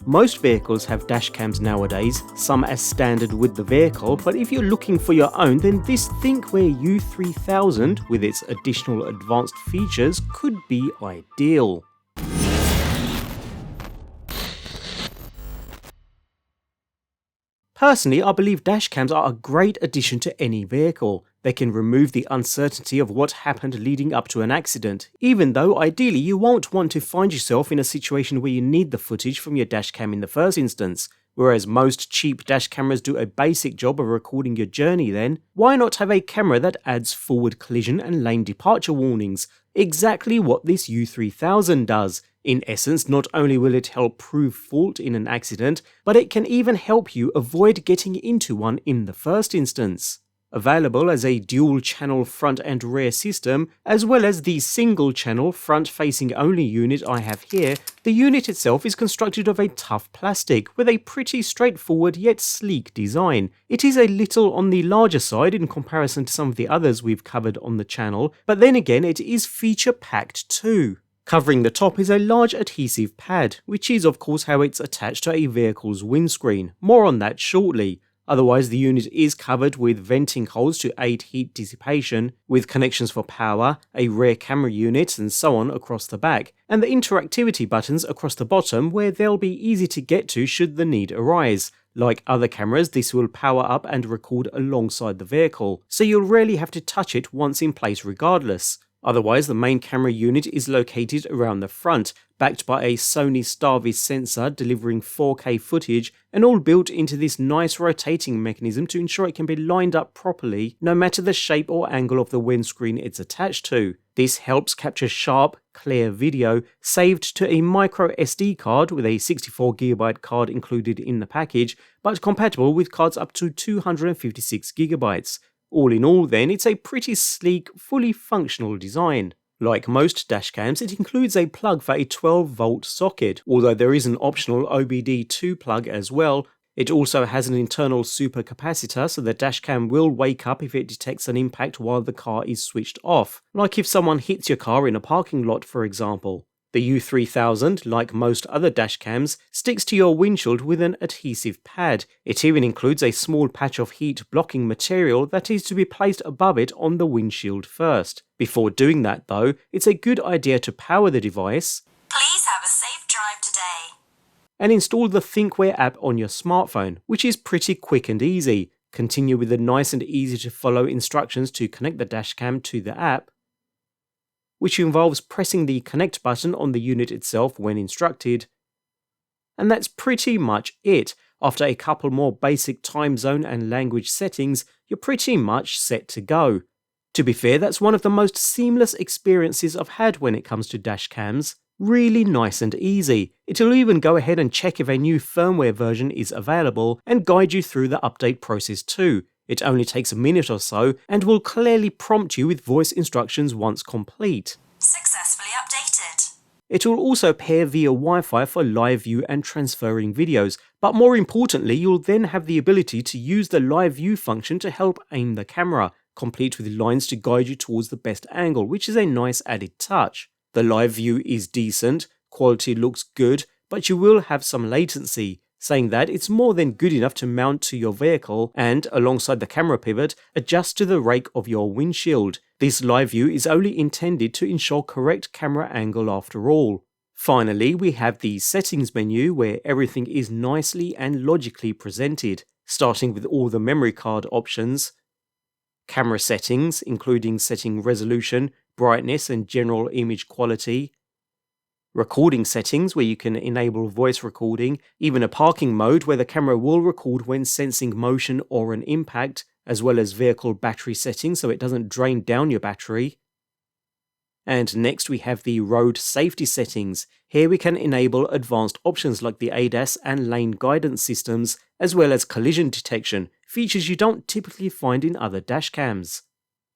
Most vehicles have dash cams nowadays, some as standard with the vehicle, but if you're looking for your own, then this Thinkware U3000 with its additional advanced features could be ideal. Personally, I believe dash cams are a great addition to any vehicle. They can remove the uncertainty of what happened leading up to an accident, even though ideally you won't want to find yourself in a situation where you need the footage from your dash cam in the first instance. Whereas most cheap dash cameras do a basic job of recording your journey, then why not have a camera that adds forward collision and lane departure warnings? Exactly what this U3000 does. In essence, not only will it help prove fault in an accident, but it can even help you avoid getting into one in the first instance. Available as a dual-channel front and rear system, as well as the single-channel front-facing only unit I have here, the unit itself is constructed of a tough plastic with a pretty straightforward yet sleek design. It is a little on the larger side in comparison to some of the others we've covered on the channel, but then again it is feature-packed too. Covering the top is a large adhesive pad, which is of course how it's attached to a vehicle's windscreen. More on that shortly. Otherwise, the unit is covered with venting holes to aid heat dissipation, with connections for power, a rear camera unit, and so on across the back, and the interactivity buttons across the bottom where they'll be easy to get to should the need arise. Like other cameras, this will power up and record alongside the vehicle, so you'll rarely have to touch it once in place regardless. Otherwise, the main camera unit is located around the front, backed by a Sony Starvis sensor delivering 4K footage, and all built into this nice rotating mechanism to ensure it can be lined up properly no matter the shape or angle of the windscreen it's attached to. This helps capture sharp, clear video saved to a micro SD card with a 64GB card included in the package, but compatible with cards up to 256GB. All in all then, it's a pretty sleek, fully functional design. Like most dash cams, it includes a plug for a 12-volt socket, although there is an optional OBD2 plug as well. It also has an internal supercapacitor, so the dash cam will wake up if it detects an impact while the car is switched off, like if someone hits your car in a parking lot for example. The U3000, like most other dash cams, sticks to your windshield with an adhesive pad. It even includes a small patch of heat blocking material that is to be placed above it on the windshield first. Before doing that though, it's a good idea to power the device. Please have a safe drive today. And install the Thinkware app on your smartphone, which is pretty quick and easy. Continue with the nice and easy to follow instructions to connect the dash cam to the app, which involves pressing the connect button on the unit itself when instructed. And that's pretty much it. After a couple more basic time zone and language settings, you're pretty much set to go. To be fair, that's one of the most seamless experiences I've had when it comes to dash cams. Really nice and easy. It'll even go ahead and check if a new firmware version is available and guide you through the update process too. It only takes a minute or so and will clearly prompt you with voice instructions once complete. Successfully updated. It will also pair via Wi-Fi for live view and transferring videos, but more importantly, you'll then have the ability to use the live view function to help aim the camera, complete with lines to guide you towards the best angle, which is a nice added touch. The live view is decent, quality looks good, but you will have some latency. Saying that, it's more than good enough to mount to your vehicle and, alongside the camera pivot, adjust to the rake of your windshield. This live view is only intended to ensure correct camera angle after all. Finally, we have the settings menu where everything is nicely and logically presented, starting with all the memory card options, camera settings, including setting resolution, brightness and general image quality, recording settings where you can enable voice recording, even a parking mode where the camera will record when sensing motion or an impact, as well as vehicle battery settings so it doesn't drain down your battery. And next we have the road safety settings. Here we can enable advanced options like the ADAS and lane guidance systems, as well as collision detection, features you don't typically find in other dash cams.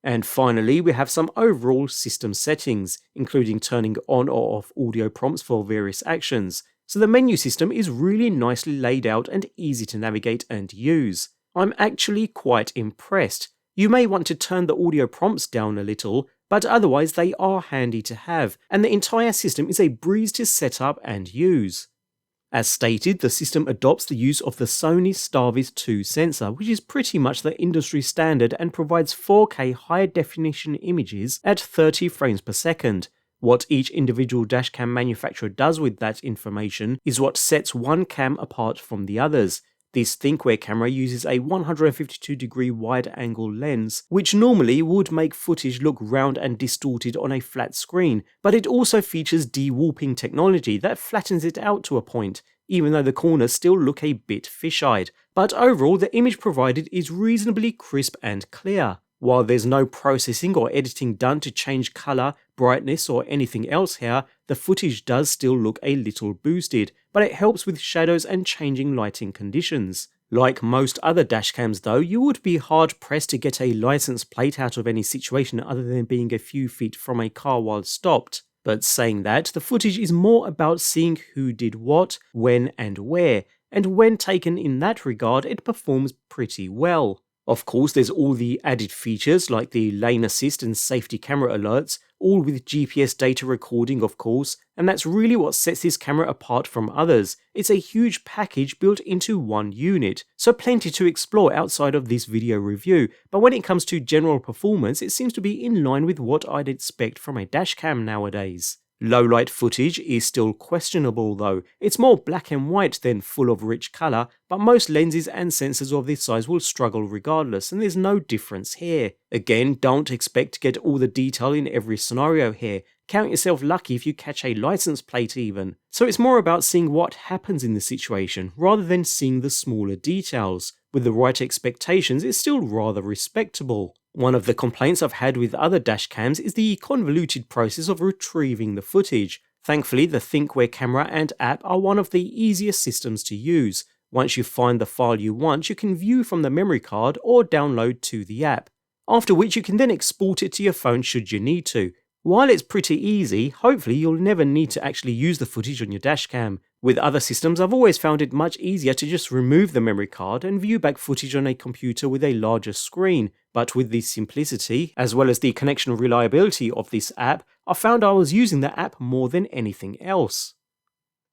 And finally, we have some overall system settings, including turning on or off audio prompts for various actions. So the menu system is really nicely laid out and easy to navigate and use. I'm actually quite impressed. You may want to turn the audio prompts down a little, but otherwise they are handy to have, and the entire system is a breeze to set up and use. As stated, the system adopts the use of the Sony Starvis 2 sensor, which is pretty much the industry standard and provides 4K high definition images at 30 frames per second. What each individual dashcam manufacturer does with that information is what sets one cam apart from the others. This Thinkware camera uses a 152-degree wide-angle lens, which normally would make footage look round and distorted on a flat screen, but it also features de-warping technology that flattens it out to a point, even though the corners still look a bit fish-eyed. But overall, the image provided is reasonably crisp and clear. While there's no processing or editing done to change colour, brightness or anything else here, the footage does still look a little boosted, but it helps with shadows and changing lighting conditions. Like most other dashcams though, you would be hard pressed to get a license plate out of any situation other than being a few feet from a car while stopped. But saying that, the footage is more about seeing who did what, when and where, and when taken in that regard it performs pretty well. Of course, there's all the added features like the lane assist and safety camera alerts, all with GPS data recording of course, and that's really what sets this camera apart from others. It's a huge package built into one unit, so plenty to explore outside of this video review, but when it comes to general performance, it seems to be in line with what I'd expect from a dashcam nowadays. Low-light footage is still questionable though. It's more black and white than full of rich colour, but most lenses and sensors of this size will struggle regardless, and there's no difference here. Again, don't expect to get all the detail in every scenario here. Count yourself lucky if you catch a license plate even. So it's more about seeing what happens in the situation, rather than seeing the smaller details. With the right expectations, it's still rather respectable. One of the complaints I've had with other dashcams is the convoluted process of retrieving the footage. Thankfully, the Thinkware camera and app are one of the easiest systems to use. Once you find the file you want, you can view from the memory card or download to the app, after which you can then export it to your phone should you need to. While it's pretty easy, hopefully you'll never need to actually use the footage on your dashcam. With other systems, I've always found it much easier to just remove the memory card and view back footage on a computer with a larger screen. But with the simplicity, as well as the connection reliability of this app, I found I was using the app more than anything else.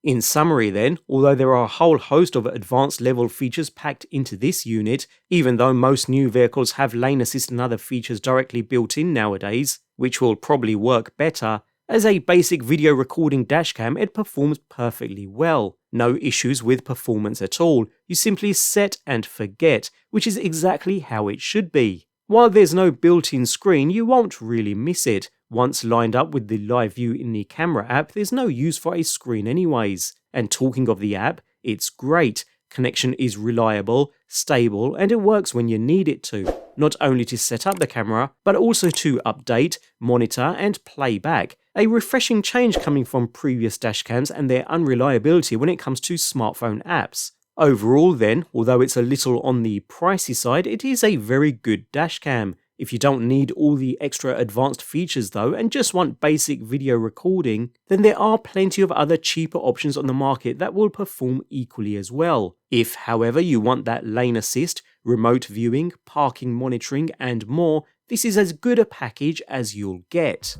In summary then, although there are a whole host of advanced level features packed into this unit, even though most new vehicles have lane assist and other features directly built in nowadays, which will probably work better, as a basic video recording dashcam it performs perfectly well. No issues with performance at all, you simply set and forget, which is exactly how it should be. While there's no built-in screen, you won't really miss it. Once lined up with the live view in the camera app, there's no use for a screen anyways. And talking of the app, it's great. Connection is reliable, stable, and it works when you need it to. Not only to set up the camera, but also to update, monitor, and play back. A refreshing change coming from previous dashcams and their unreliability when it comes to smartphone apps. Overall then, although it's a little on the pricey side, it is a very good dashcam. If you don't need all the extra advanced features though and just want basic video recording, then there are plenty of other cheaper options on the market that will perform equally as well. If, however, you want that lane assist, remote viewing, parking monitoring and more, this is as good a package as you'll get.